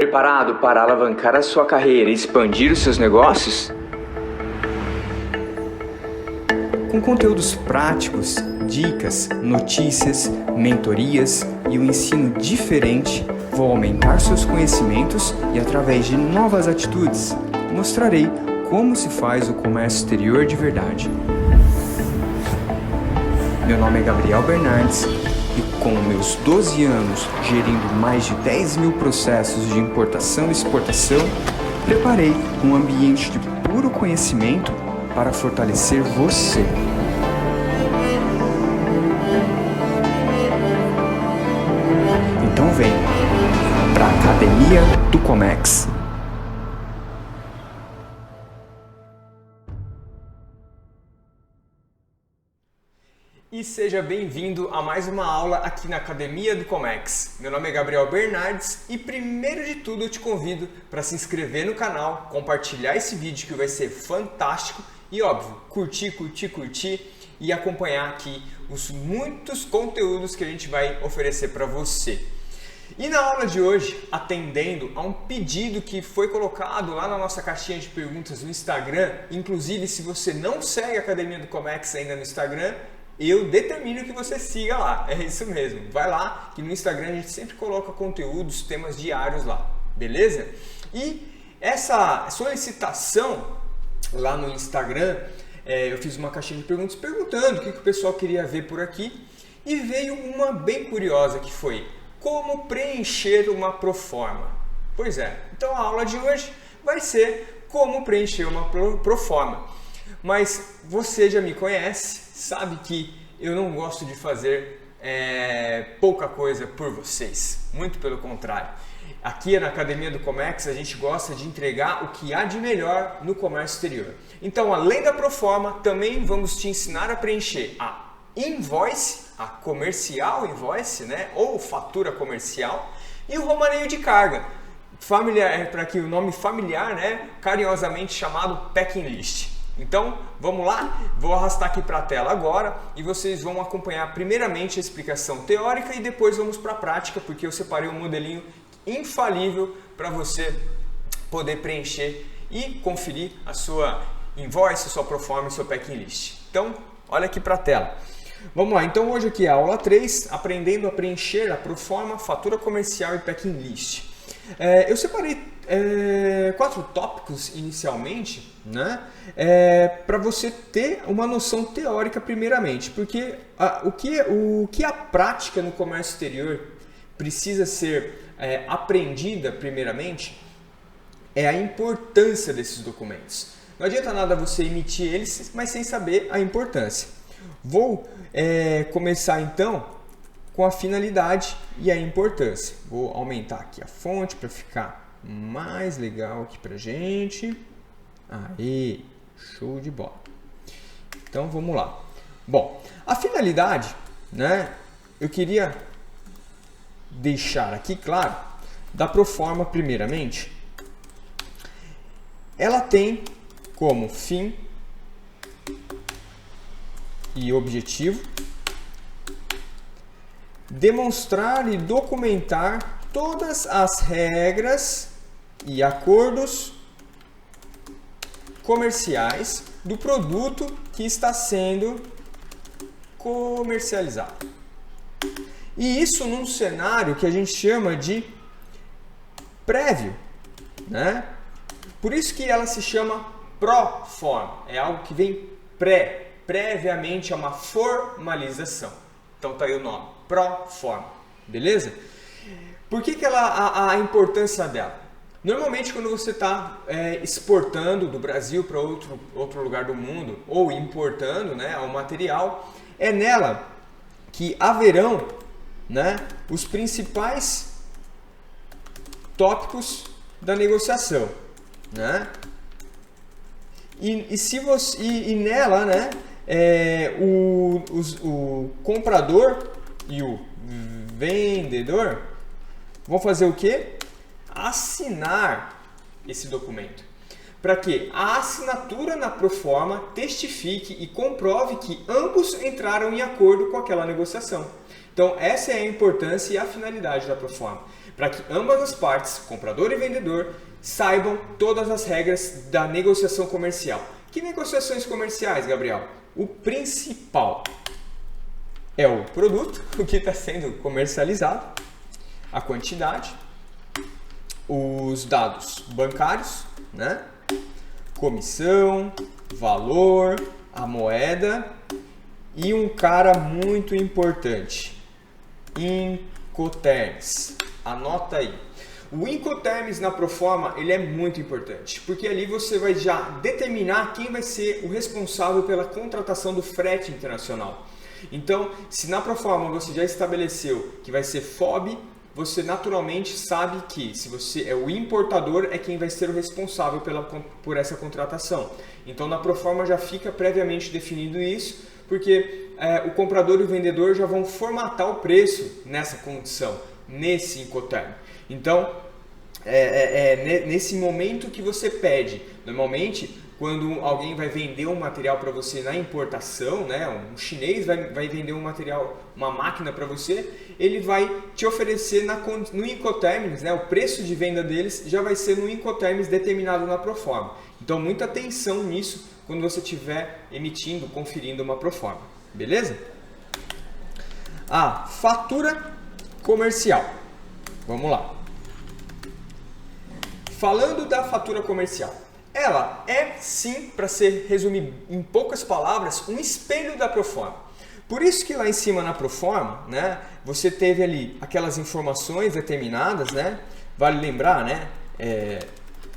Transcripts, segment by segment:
Preparado para alavancar a sua carreira e expandir os seus negócios? Com conteúdos práticos, dicas, notícias, mentorias e um ensino diferente, vou aumentar seus conhecimentos e, através de novas atitudes, mostrarei como se faz o comércio exterior de verdade. Meu nome é Gabriel Bernardes e, com meus 12 anos gerindo mais de 10 mil processos de importação e exportação, preparei um ambiente de puro conhecimento para fortalecer você. Então vem para a Academia do Comex. E seja bem-vindo a mais uma aula aqui na Academia do Comex. Meu nome é Gabriel Bernardes e, primeiro de tudo, eu te convido para se inscrever no canal, compartilhar esse vídeo que vai ser fantástico e, óbvio, curtir e acompanhar aqui os muitos conteúdos que a gente vai oferecer para você. E na aula de hoje, atendendo a um pedido que foi colocado lá na nossa caixinha de perguntas no Instagram, inclusive se você não segue a Academia do Comex ainda no Instagram, eu determino que você siga lá, é isso mesmo, vai lá que no Instagram a gente sempre coloca conteúdos, temas diários lá, beleza? E essa solicitação lá no Instagram, eu fiz uma caixinha de perguntas perguntando o que o pessoal queria ver por aqui e veio uma bem curiosa que foi: como preencher uma proforma? Pois é, então a aula de hoje vai ser como preencher uma proforma. Mas você já me conhece, sabe que eu não gosto de fazer pouca coisa por vocês, muito pelo contrário. Aqui na Academia do Comex a gente gosta de entregar o que há de melhor no comércio exterior. Então, além da proforma, também vamos te ensinar a preencher a invoice, a comercial invoice, né, ou fatura comercial, e o romaneio de carga, familiar, para que o nome familiar, né, carinhosamente chamado packing list. Então, vamos lá? Vou arrastar aqui para a tela agora e vocês vão acompanhar primeiramente a explicação teórica e depois vamos para a prática, porque eu separei um modelinho infalível para você poder preencher e conferir a sua invoice, sua proforma e seu packing list. Então, olha aqui para a tela. Vamos lá, então hoje aqui é a aula 3, aprendendo a preencher a proforma, fatura comercial e packing list. Eu separei 4 tópicos inicialmente, né, para você ter uma noção teórica primeiramente, porque o que a prática no comércio exterior precisa ser aprendida primeiramente é a importância desses documentos. Não adianta nada você emitir eles, mas sem saber a importância. Vou começar então com a finalidade e a importância. Vou aumentar aqui a fonte para ficar mais legal aqui pra gente. Aí, show de bola. Então vamos lá. Bom, a finalidade, né? Eu queria deixar aqui claro da proforma primeiramente. Ela tem como fim e objetivo demonstrar e documentar todas as regras e acordos comerciais do produto que está sendo comercializado. E isso num cenário que a gente chama de prévio, né? Por isso que ela se chama proforma, é algo que vem previamente a uma formalização. Então tá aí o nome, proforma, beleza? Por que a importância dela? Normalmente quando você está exportando do Brasil para outro lugar do mundo ou importando, né, o material, é nela que haverão, né, os principais tópicos da negociação, né? E nela, né, o comprador e o vendedor vão fazer o quê? Assinar esse documento. para que a assinatura na proforma testifique e comprove que ambos entraram em acordo com aquela negociação. Então, essa é a importância e a finalidade da proforma, para que ambas as partes, comprador e vendedor, saibam todas as regras da negociação comercial. Que negociações comerciais, Gabriel? O principal é o produto, o que está sendo comercializado, a quantidade, os dados bancários, né? Comissão, valor, a moeda e um cara muito importante, Incoterms. Anota aí. O Incoterms na proforma ele é muito importante, porque ali você vai já determinar quem vai ser o responsável pela contratação do frete internacional. Então, se na proforma você já estabeleceu que vai ser FOB, você naturalmente sabe que se você é o importador é quem vai ser o responsável por essa contratação. Então, na proforma já fica previamente definido isso, porque o comprador e o vendedor já vão formatar o preço nessa condição, nesse Incoterm. Então, nesse momento que você pede, normalmente, quando alguém vai vender um material para você na importação, né, um chinês vai vender um material, uma máquina para você, ele vai te oferecer no Incoterms, né, o preço de venda deles já vai ser no Incoterms determinado na proforma. Então, muita atenção nisso quando você estiver emitindo, conferindo uma proforma. Beleza? A fatura comercial. Vamos lá. Falando da fatura comercial, ela é sim, para ser resumido em poucas palavras, um espelho da proforma. Por isso que lá em cima na proforma, né, você teve ali aquelas informações determinadas, né? Vale lembrar, né,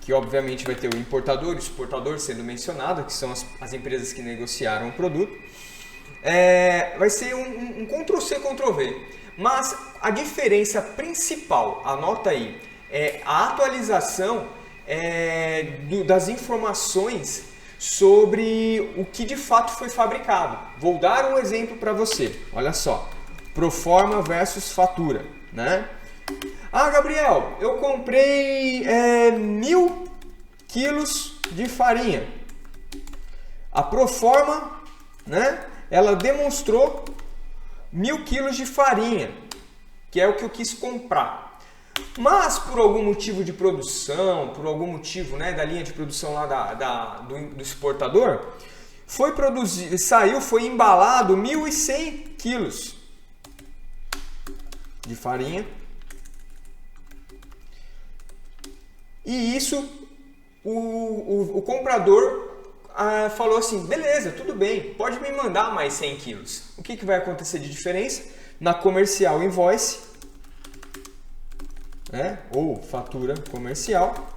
que obviamente vai ter o importador e o exportador sendo mencionado, que são as empresas que negociaram o produto. Vai ser um Ctrl-C, Ctrl-V. Mas a diferença principal, anota aí, é a atualização das informações sobre o que de fato foi fabricado. Vou dar um exemplo para você. Olha só, proforma versus fatura, né? Ah, Gabriel, eu comprei 1000 quilos de farinha. A proforma, né? Ela demonstrou 1000 quilos de farinha, que é o que eu quis comprar. Mas por algum motivo de produção, por algum motivo, né, da linha de produção lá do exportador, foi produzido, foi embalado 1.100 quilos de farinha. E isso o comprador falou assim, beleza, tudo bem, pode me mandar mais 100 quilos. O que vai acontecer de diferença? Na comercial invoice, ou fatura comercial,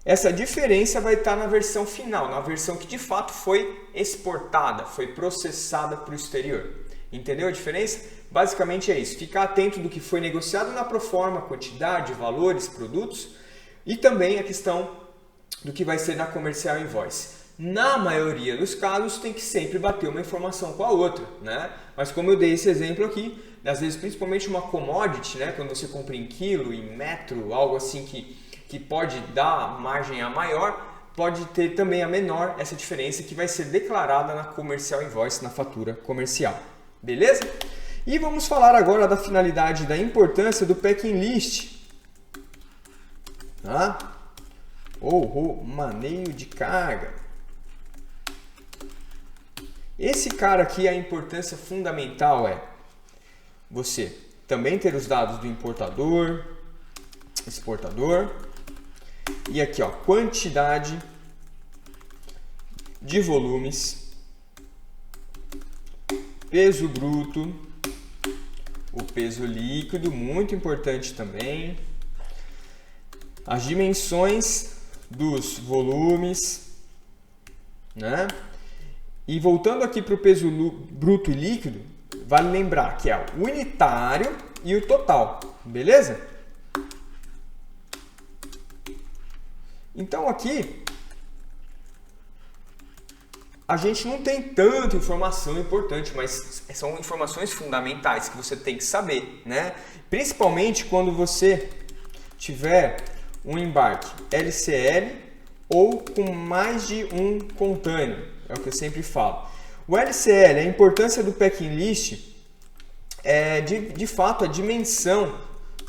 essa diferença vai estar na versão final, na versão que de fato foi exportada, foi processada para o exterior. Entendeu a diferença? Basicamente é isso, ficar atento do que foi negociado na proforma, quantidade, valores, produtos, e também a questão do que vai ser na comercial invoice. Na maioria dos casos tem que sempre bater uma informação com a outra, né? Mas como eu dei esse exemplo aqui, às vezes principalmente uma commodity, né? Quando você compra em quilo, em metro, algo assim que pode dar margem a maior, pode ter também a menor, essa diferença que vai ser declarada na comercial invoice, na fatura comercial. Beleza? E vamos falar agora da finalidade, da importância do packing list, tá? Ou maneio de carga. Esse cara aqui, a importância fundamental é você também ter os dados do importador, exportador, e aqui ó, quantidade de volumes, peso bruto, o peso líquido, muito importante também, as dimensões dos volumes, né? E voltando aqui para o peso bruto e líquido, vale lembrar que é o unitário e o total, beleza? Então aqui a gente não tem tanta informação importante, mas são informações fundamentais que você tem que saber, né? Principalmente quando você tiver um embarque LCL ou com mais de um container, é o que eu sempre falo. O LCL, a importância do packing list é de fato a dimensão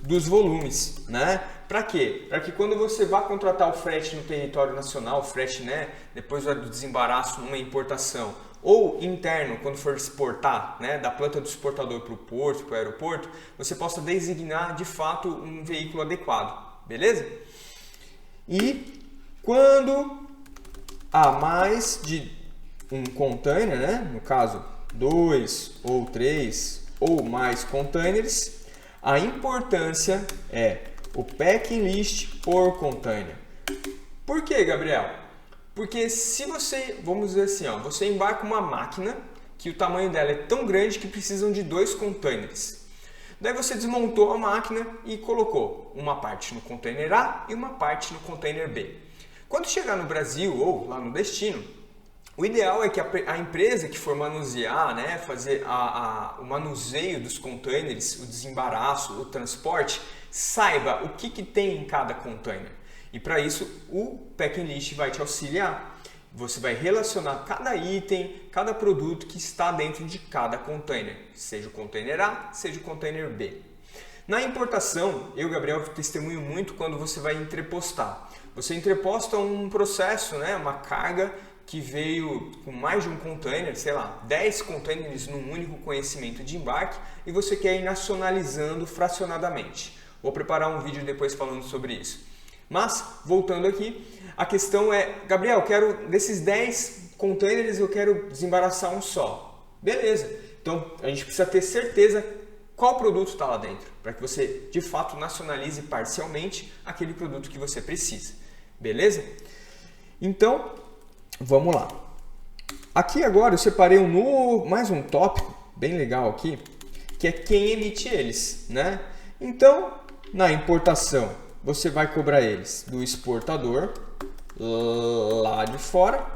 dos volumes, né? Para quê? Para que quando você vá contratar o frete no território nacional, o frete, né, depois do desembaraço numa importação, ou interno, quando for exportar, né, da planta do exportador para o porto, para o aeroporto, você possa designar de fato um veículo adequado, beleza? E quando há mais de um container, né, no caso 2 ou 3 ou mais containers, a importância é o packing list por container. Por que, Gabriel? Porque se você, vamos dizer assim, ó, você embarca uma máquina que o tamanho dela é tão grande que precisam de 2 containers. Daí você desmontou a máquina e colocou uma parte no container A e uma parte no container B. Quando chegar no Brasil ou lá no destino, o ideal é que a empresa que for manusear, né, fazer o manuseio dos containers, o desembaraço, o transporte, saiba o que tem em cada container. E para isso o packing list vai te auxiliar. Você vai relacionar cada item, cada produto que está dentro de cada container, seja o container A, seja o container B. Na importação, eu, Gabriel, testemunho muito quando você vai entrepostar. Você entreposta um processo, né, uma carga que veio com mais de um container, sei lá, 10 containers num único conhecimento de embarque e você quer ir nacionalizando fracionadamente. Vou preparar um vídeo depois falando sobre isso. Mas, voltando aqui, a questão é, Gabriel, desses 10 containers eu quero desembaraçar um só. Beleza, então a gente precisa ter certeza qual produto está lá dentro, para que você de fato nacionalize parcialmente aquele produto que você precisa. Beleza? Então, vamos lá. Aqui agora eu separei mais um tópico bem legal aqui, que é quem emite eles, né? Então, na importação, você vai cobrar eles do exportador lá de fora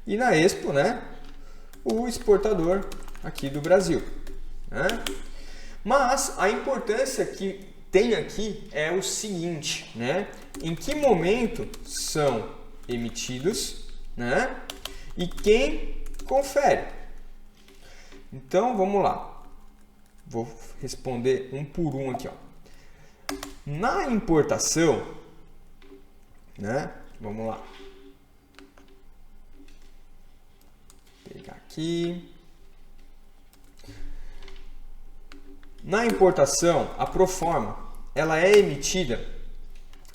e na Expo, né, o exportador aqui do Brasil, né? Mas a importância que tem aqui é o seguinte, né? Em que momento são emitidos, né? E quem confere? Então vamos lá. Vou responder um por um aqui, ó. Na importação, né? Vamos lá. Vou pegar aqui. Na importação, a proforma, ela é emitida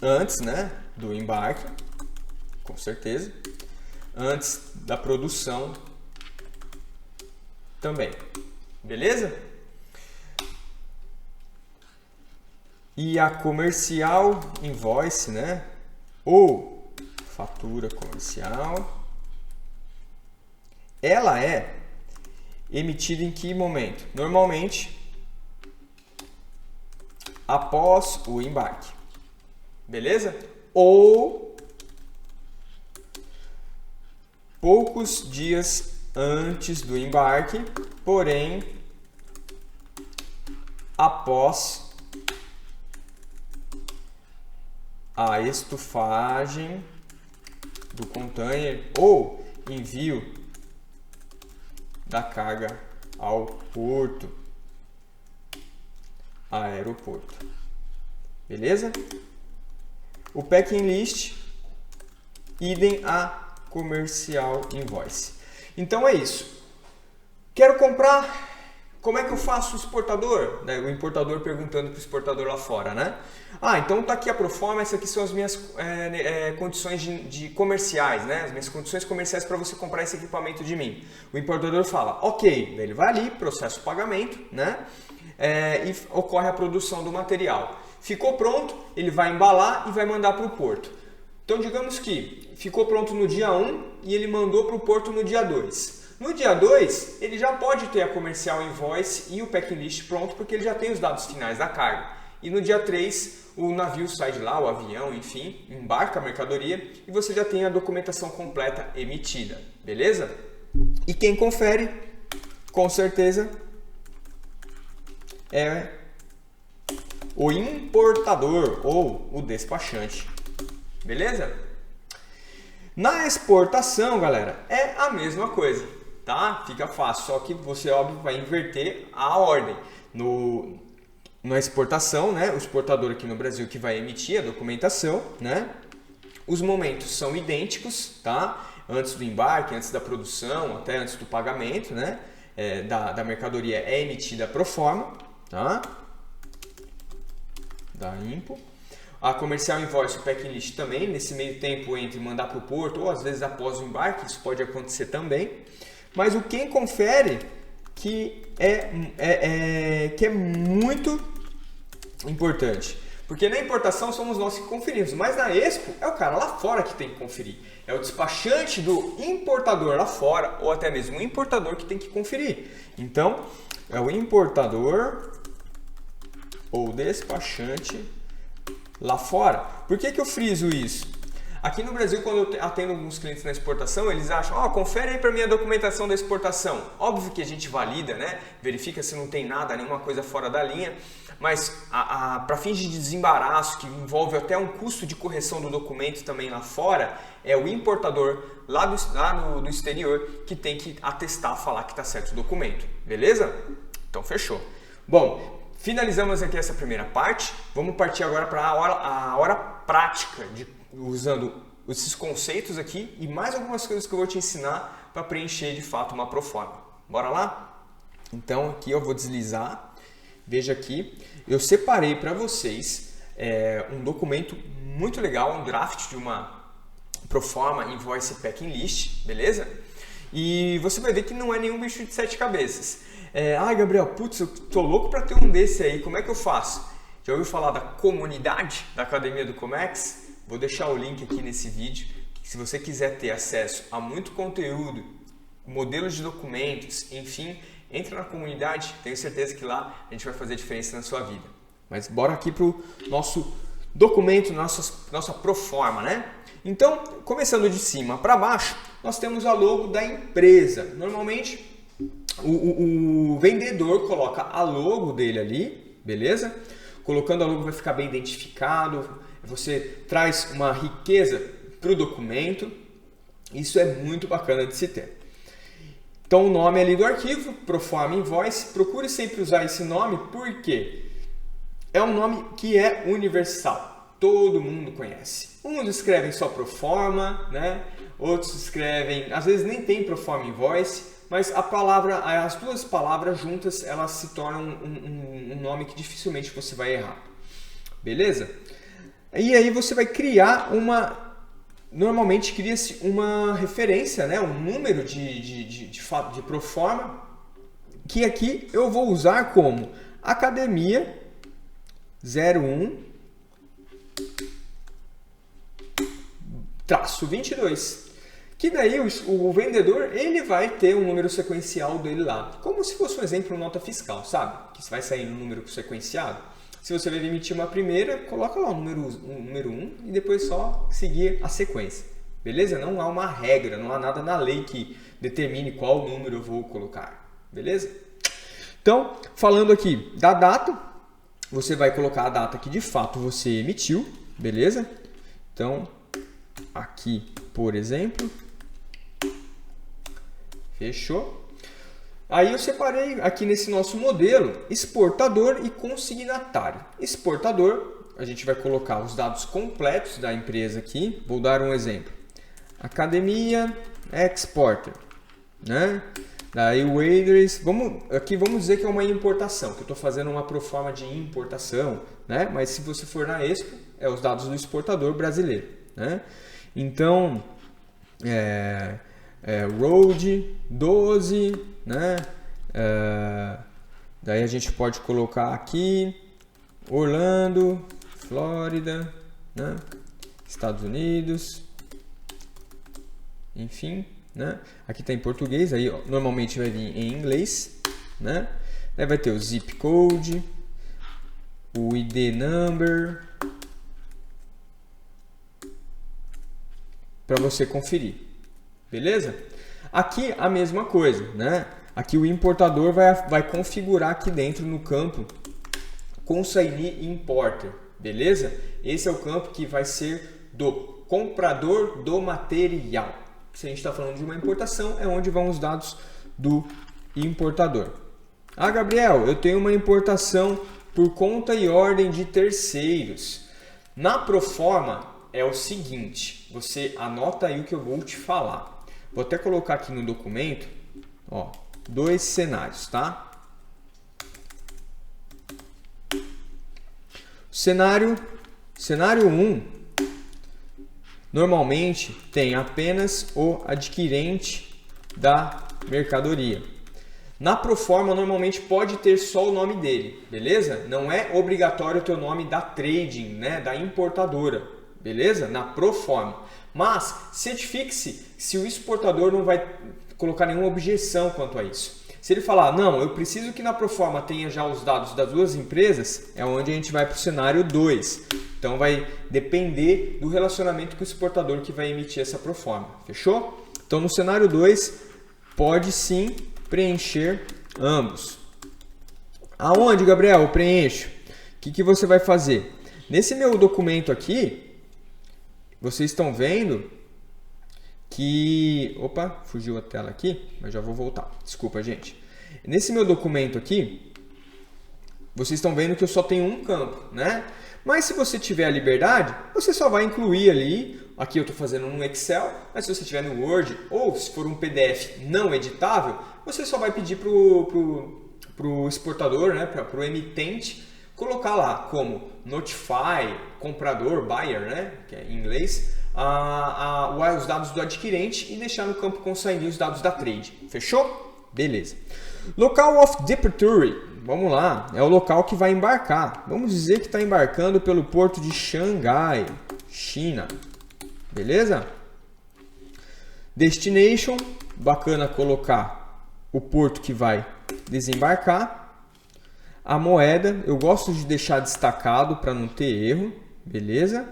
antes, né, do embarque, com certeza, antes da produção também. Beleza? E a comercial invoice, né, ou fatura comercial, ela é emitida em que momento? Normalmente após o embarque. Beleza? Ou poucos dias antes do embarque, porém após a estufagem do container ou envio da carga ao porto, aeroporto. Beleza? O packing list, idem a comercial invoice. Então é isso. Quero comprar, como é que eu faço o exportador? O importador perguntando para o exportador lá fora, né? Ah, então tá aqui a proforma, essas aqui são as minhas condições de comerciais, né? As minhas condições comerciais para você comprar esse equipamento de mim. O importador fala, ok, daí ele vai ali, processa o pagamento, né? E ocorre a produção do material. Ficou pronto, ele vai embalar e vai mandar para o porto. Então digamos que ficou pronto no dia 1 e ele mandou para o porto no dia 2. No dia 2, ele já pode ter a comercial invoice e o packing list pronto, porque ele já tem os dados finais da carga. E no dia 3, o navio sai de lá, o avião, enfim, embarca a mercadoria e você já tem a documentação completa emitida, beleza? E quem confere, com certeza, é o importador ou o despachante. beleza? Na exportação, galera, é a mesma coisa, tá? Fica fácil, só que você, óbvio, vai inverter a ordem. Na exportação, né, o exportador aqui no Brasil que vai emitir a documentação, né? Os momentos são idênticos, tá? Antes do embarque, antes da produção, até antes do pagamento, né? Da mercadoria é emitida pro forma, tá? Da IMPO. A comercial invoice, o packing list também, nesse meio tempo entre mandar para o porto ou às vezes após o embarque, isso pode acontecer também. Mas o quem confere que é muito importante. Porque na importação somos nós que conferimos, mas na Expo é o cara lá fora que tem que conferir. É o despachante do importador lá fora, ou até mesmo o importador que tem que conferir. Então, é o importador ou despachante lá fora. Por que eu friso isso? Aqui no Brasil, quando eu atendo alguns clientes na exportação, eles acham, confere aí para mim a documentação da exportação. Óbvio que a gente valida, né? Verifica se não tem nada, nenhuma coisa fora da linha, mas para fins de desembaraço, que envolve até um custo de correção do documento também lá fora, é o importador lá do exterior que tem que atestar, falar que está certo o documento, beleza? Então fechou. Bom, finalizamos aqui essa primeira parte, vamos partir agora para a hora prática, usando esses conceitos aqui e mais algumas coisas que eu vou te ensinar para preencher de fato uma proforma. Bora lá? Então aqui eu vou deslizar, veja aqui, eu separei para vocês um documento muito legal, um draft de uma proforma invoice packing list, beleza? E você vai ver que não é nenhum bicho de 7 cabeças. Gabriel, putz, eu tô louco para ter um desse aí, como é que eu faço? Já ouviu falar da comunidade da Academia do Comex? Vou deixar o link aqui nesse vídeo, que se você quiser ter acesso a muito conteúdo, modelos de documentos, enfim, entra na comunidade, tenho certeza que lá a gente vai fazer diferença na sua vida. Mas bora aqui para o nosso documento, nossa proforma, né? Então, começando de cima para baixo, nós temos a logo da empresa. Normalmente, o vendedor coloca a logo dele ali, beleza? Colocando a logo vai ficar bem identificado, você traz uma riqueza para o documento, isso é muito bacana de se ter. Então o nome ali do arquivo, Proforma Invoice, procure sempre usar esse nome porque é um nome que é universal, todo mundo conhece. Uns escrevem só Proforma, né? Outros escrevem, às vezes nem tem Proforma Invoice, mas as duas palavras juntas, elas se tornam um nome que dificilmente você vai errar. Beleza? E aí você vai criar normalmente cria-se uma referência, né? Um número de proforma, que aqui eu vou usar como Academia 01-22. Que daí o vendedor ele vai ter um número sequencial dele lá, como se fosse um exemplo nota fiscal, sabe? Que vai sair no número sequenciado. Se você vai emitir uma primeira, coloca lá o número 1 e depois só seguir a sequência. Beleza? Não há uma regra, não há nada na lei que determine qual número eu vou colocar. Beleza? Então, falando aqui da data, você vai colocar a data que de fato você emitiu. Beleza? Então, aqui, por exemplo, fechou? Aí eu separei aqui nesse nosso modelo exportador e consignatário. Exportador, a gente vai colocar os dados completos da empresa aqui. Vou dar um exemplo. Academia Exporter, né? Daí o address, aqui vamos dizer que é uma importação, que eu estou fazendo uma proforma de importação, né? Mas se você for na Expo, é os dados do exportador brasileiro, né? Então, Road 12, né? Daí a gente pode colocar aqui Orlando, Flórida, né? Estados Unidos, enfim, né? Aqui está em português, aí normalmente vai vir em inglês, né? Daí vai ter o zip code, o ID number, para você conferir, beleza? Aqui a mesma coisa, né? Aqui o importador vai configurar aqui dentro no campo Consignee Importer, beleza? Esse é o campo que vai ser do comprador do material. Se a gente está falando de uma importação, é onde vão os dados do importador. Ah, Gabriel, eu tenho uma importação por conta e ordem de terceiros. Na proforma é o seguinte, você anota aí o que eu vou te falar. Vou até colocar aqui no documento, ó, 2 cenários, tá? Cenário 1, normalmente tem apenas o adquirente da mercadoria. Na proforma, normalmente pode ter só o nome dele, beleza? Não é obrigatório ter o nome da trading, né, da importadora, beleza? Na proforma. Mas certifique-se se o exportador não vai colocar nenhuma objeção quanto a isso. Se ele falar, não, eu preciso que na proforma tenha já os dados das duas empresas, é onde a gente vai para o cenário 2. Então vai depender do relacionamento com o exportador que vai emitir essa proforma, fechou? Então no cenário 2, pode sim preencher ambos. Aonde, Gabriel, eu preencho? O que você vai fazer? Nesse meu documento aqui, vocês estão vendo que... Opa, fugiu a tela aqui, mas já vou voltar. Desculpa, gente. Nesse meu documento aqui, vocês estão vendo que eu só tenho um campo, né? Mas se você tiver a liberdade, você só vai incluir ali, aqui eu estou fazendo no Excel, mas se você tiver no Word ou se for um PDF não editável, você só vai pedir para o exportador, né, para o emitente, colocar lá como notify, comprador, buyer, né, que é em inglês, os dados do adquirente e deixar no campo consanguíneo os dados da trade. Fechou? Beleza. Local of departure. Vamos lá, é o local que vai embarcar. Vamos dizer que está embarcando pelo porto de Xangai, China. Beleza? Destination, bacana colocar o porto que vai desembarcar. A moeda, eu gosto de deixar destacado para não ter erro. Beleza?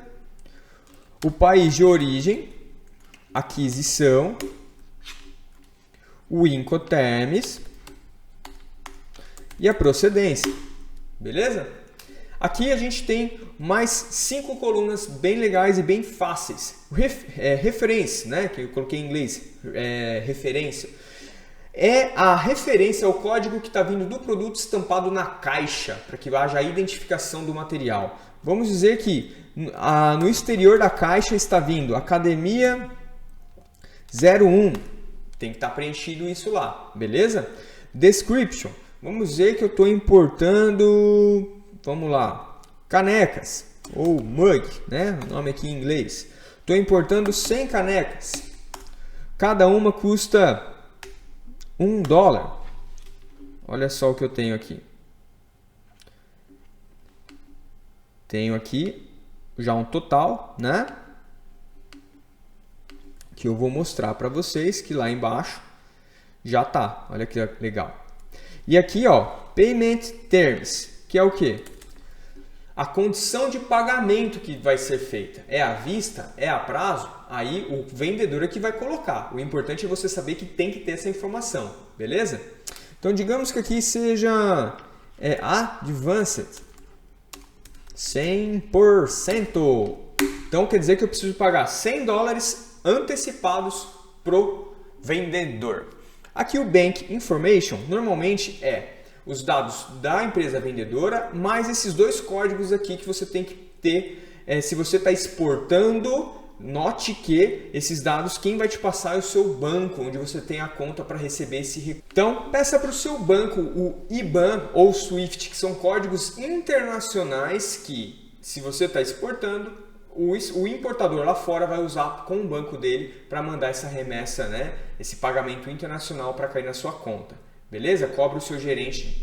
O país de origem, aquisição, o Incoterms e a procedência, beleza? Aqui a gente tem mais 5 colunas bem legais e bem fáceis. Referência, né? Que eu coloquei em inglês, referência. É a referência ao código que está vindo do produto estampado na caixa, para que haja a identificação do material. Vamos dizer que no exterior da caixa está vindo Academia 01. Tem que estar preenchido isso lá, beleza? Description. Vamos dizer que eu estou importando, vamos lá, canecas ou mug, né? O nome aqui em inglês. Estou importando 100 canecas. Cada uma custa $1. Olha só o que eu tenho aqui. Tenho aqui já um total, né? Que eu vou mostrar para vocês que lá embaixo já tá. Olha que legal. E aqui, ó, Payment Terms, que é o quê? A condição de pagamento que vai ser feita. É à vista? É a prazo? Aí o vendedor é que vai colocar. O importante é você saber que tem que ter essa informação, beleza? Então, digamos que aqui seja Advanced 100%. Então, quer dizer que eu preciso pagar $100 antecipados pro vendedor. Aqui o Bank Information normalmente é os dados da empresa vendedora, mais esses 2 códigos aqui que você tem que ter. Se você está exportando, note que esses dados, quem vai te passar é o seu banco, onde você tem a conta para receber esse recurso. Então, peça para o seu banco o IBAN ou SWIFT, que são códigos internacionais que, se você está exportando, o importador lá fora vai usar com o banco dele para mandar essa remessa, né? Esse pagamento internacional para cair na sua conta. Beleza? Cobre o seu gerente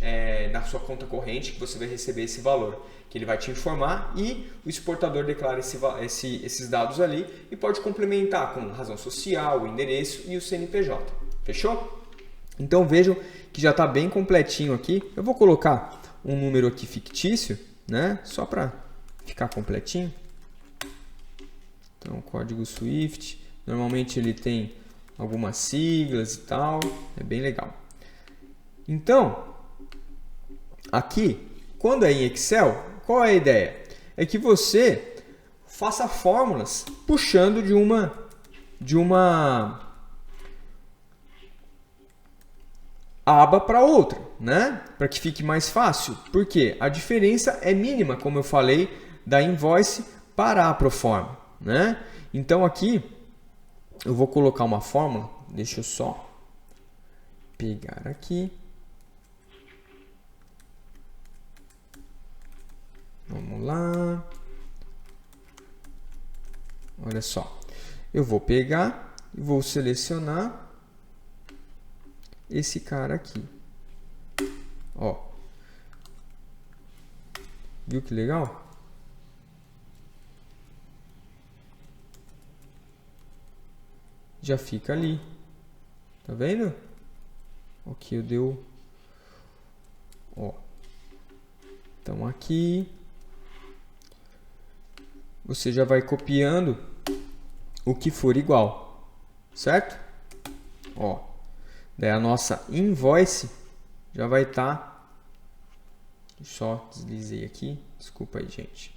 na sua conta corrente que você vai receber esse valor, que ele vai te informar e o exportador declara esses dados ali e pode complementar com razão social, o endereço e o CNPJ. Fechou? Então vejam que já está bem completinho aqui. Eu vou colocar um número aqui fictício, né? Só para ficar completinho. Então, código SWIFT, normalmente ele tem algumas siglas e tal, é bem legal. Então, aqui, quando é em Excel, qual é a ideia? É que você faça fórmulas puxando de uma aba para outra, né? Para que fique mais fácil. Porque a diferença é mínima, como eu falei, da invoice para a proforma, né? Então aqui eu vou colocar uma fórmula. Deixa eu só pegar aqui. Vamos lá. Olha só. Eu vou pegar e vou selecionar esse cara aqui. Ó. Viu que legal? Já fica ali. Tá vendo? Aqui eu deu. Ó. Então aqui você já vai copiando o que for igual, certo? Ó. Daí a nossa invoice já vai estar. Só deslizei aqui, desculpa aí, gente.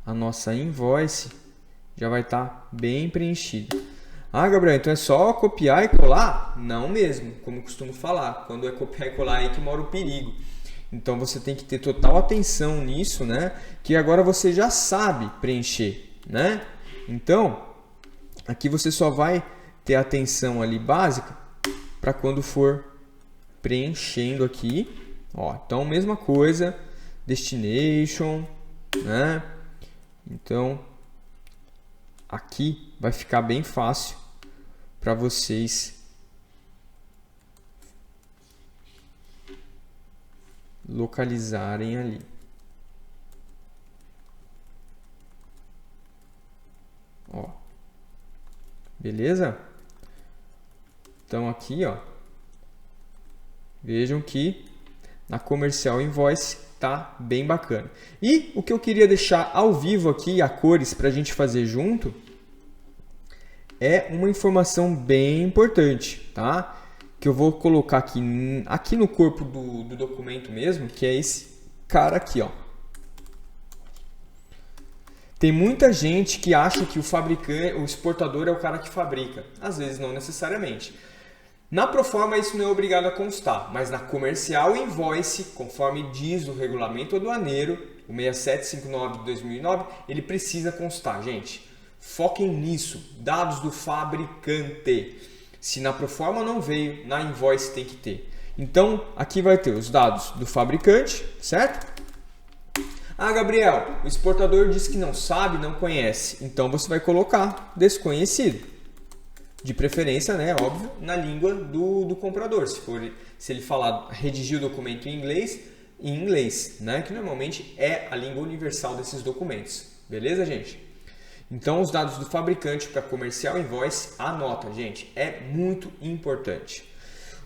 A nossa invoice já vai estar bem preenchida. Ah, Gabriel, então é só copiar e colar? Não mesmo, como eu costumo falar. Quando é copiar e colar é aí que mora o perigo. Então você tem que ter total atenção nisso, né? Que agora você já sabe preencher, né? Então, aqui você só vai ter atenção ali básica para quando for preenchendo aqui. Ó, então, mesma coisa, destination, né? Então, aqui vai ficar bem fácil para vocês localizarem ali. Ó. Beleza? Então aqui, ó, vejam que na comercial invoice tá bem bacana. E o que eu queria deixar ao vivo aqui, a cores, para a gente fazer junto, é uma informação bem importante, tá? Que eu vou colocar aqui no corpo do documento mesmo, que é esse cara aqui, ó. Tem muita gente que acha que o fabricante, o exportador é o cara que fabrica. Às vezes não necessariamente. Na proforma isso não é obrigado a constar, mas na comercial invoice, conforme diz o regulamento aduaneiro, o 6759 de 2009, ele precisa constar, gente. Foquem nisso, dados do fabricante. Se na proforma não veio, na invoice tem que ter. Então, aqui vai ter os dados do fabricante, certo? Ah, Gabriel, o exportador diz que não sabe, não conhece. Então, você vai colocar desconhecido. De preferência, né, óbvio, na língua do comprador. Se ele falar, redigir o documento em inglês, né, que normalmente é a língua universal desses documentos. Beleza, gente? Então, os dados do fabricante para comercial invoice, anota, gente, é muito importante.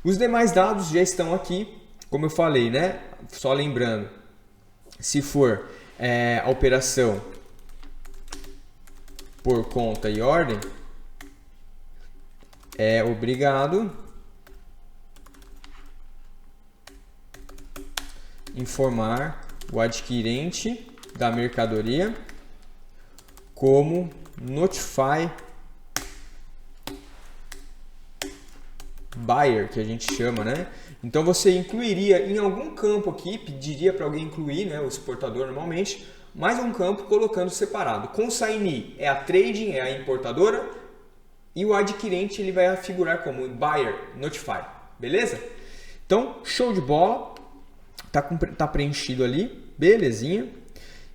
Os demais dados já estão aqui, como eu falei, né? Só lembrando, se for a operação por conta e ordem, é obrigado informar o adquirente da mercadoria como notify buyer, que a gente chama, né? Então você incluiria em algum campo aqui, pediria para alguém incluir, né, o exportador normalmente, mais um campo colocando separado. Consignee é a trading, é a importadora, e o adquirente ele vai figurar como buyer, notify, beleza? Então, show de bola, tá preenchido ali, belezinha.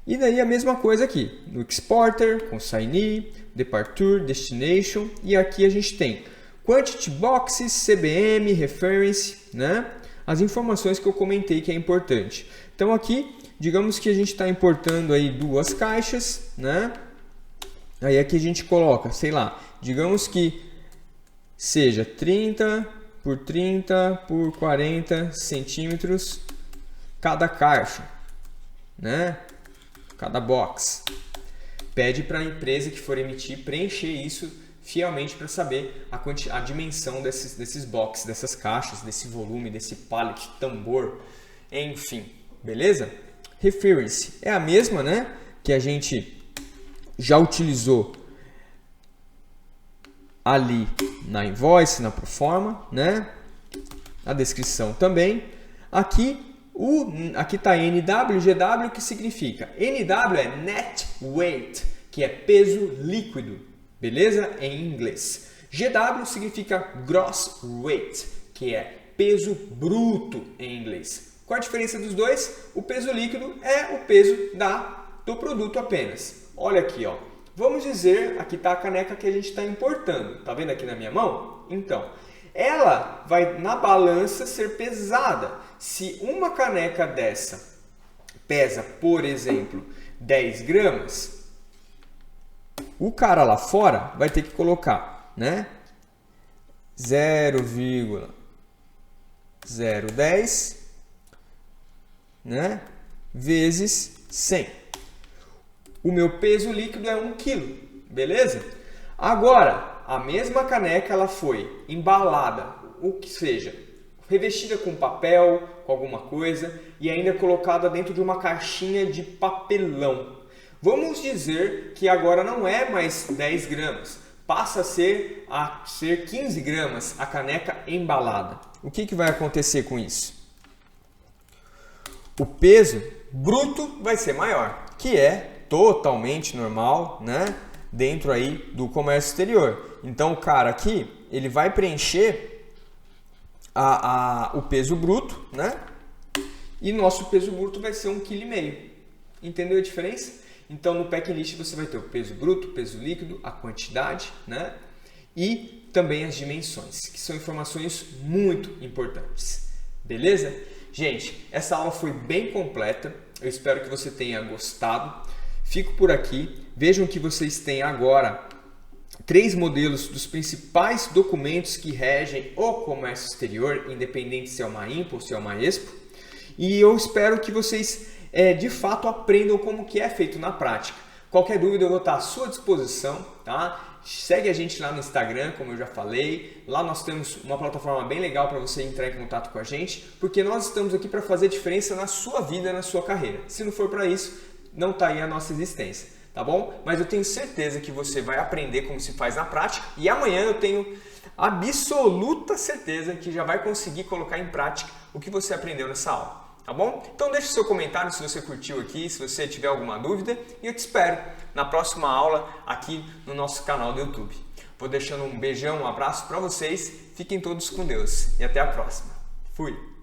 E daí a mesma coisa aqui, no exporter, consignee, departure, destination, e aqui a gente tem quantity boxes, CBM, reference, né? As informações que eu comentei que é importante. Então aqui, digamos que a gente está importando aí 2 caixas, né? Aí aqui a gente coloca, sei lá, digamos que seja 30 por 30 por 40 centímetros cada caixa, né? Cada box. Pede para a empresa que for emitir preencher isso fielmente para saber a dimensão desses boxes, dessas caixas, desse volume, desse pallet, tambor, enfim, beleza? Reference é a mesma, né? Que a gente já utilizou ali na invoice, na proforma, né? A descrição também. Aqui está NW, GW, que significa? NW é Net Weight, que é peso líquido, beleza? Em inglês. GW significa Gross Weight, que é peso bruto em inglês. Qual a diferença dos dois? O peso líquido é o peso do produto apenas. Olha aqui, ó. Vamos dizer, aqui está a caneca que a gente está importando. Tá vendo aqui na minha mão? Então, ela vai na balança ser pesada. Se uma caneca dessa pesa, por exemplo, 10 gramas, o cara lá fora vai ter que colocar, né, 0,010, né, vezes 100. O meu peso líquido é 1 kg, beleza? Agora, a mesma caneca ela foi embalada, o que seja, revestida com papel, com alguma coisa e ainda colocada dentro de uma caixinha de papelão. Vamos dizer que agora não é mais 10 gramas, passa a ser 15 gramas a caneca embalada. O que vai acontecer com isso? O peso bruto vai ser maior, que é totalmente normal, né? Dentro aí do comércio exterior. Então o cara aqui, ele vai preencher o peso bruto, né? E nosso peso bruto vai ser 1,5 kg. Entendeu a diferença? Então no packing list você vai ter o peso bruto, o peso líquido, a quantidade, né? E também as dimensões, que são informações muito importantes. Beleza? Gente, essa aula foi bem completa. Eu espero que você tenha gostado. Fico por aqui. Vejam que vocês têm agora 3 modelos dos principais documentos que regem o comércio exterior, independente se é uma IMPO ou se é uma EXPO. E eu espero que vocês de fato aprendam como que é feito na prática. Qualquer dúvida eu vou estar à sua disposição, tá? Segue a gente lá no Instagram, como eu já falei. Lá nós temos uma plataforma bem legal para você entrar em contato com a gente, porque nós estamos aqui para fazer diferença na sua vida, na sua carreira. Se não for para isso, não está aí a nossa existência, tá bom? Mas eu tenho certeza que você vai aprender como se faz na prática e amanhã eu tenho absoluta certeza que já vai conseguir colocar em prática o que você aprendeu nessa aula, tá bom? Então deixe seu comentário se você curtiu aqui, se você tiver alguma dúvida e eu te espero na próxima aula aqui no nosso canal do YouTube. Vou deixando um beijão, um abraço para vocês, fiquem todos com Deus e até a próxima. Fui!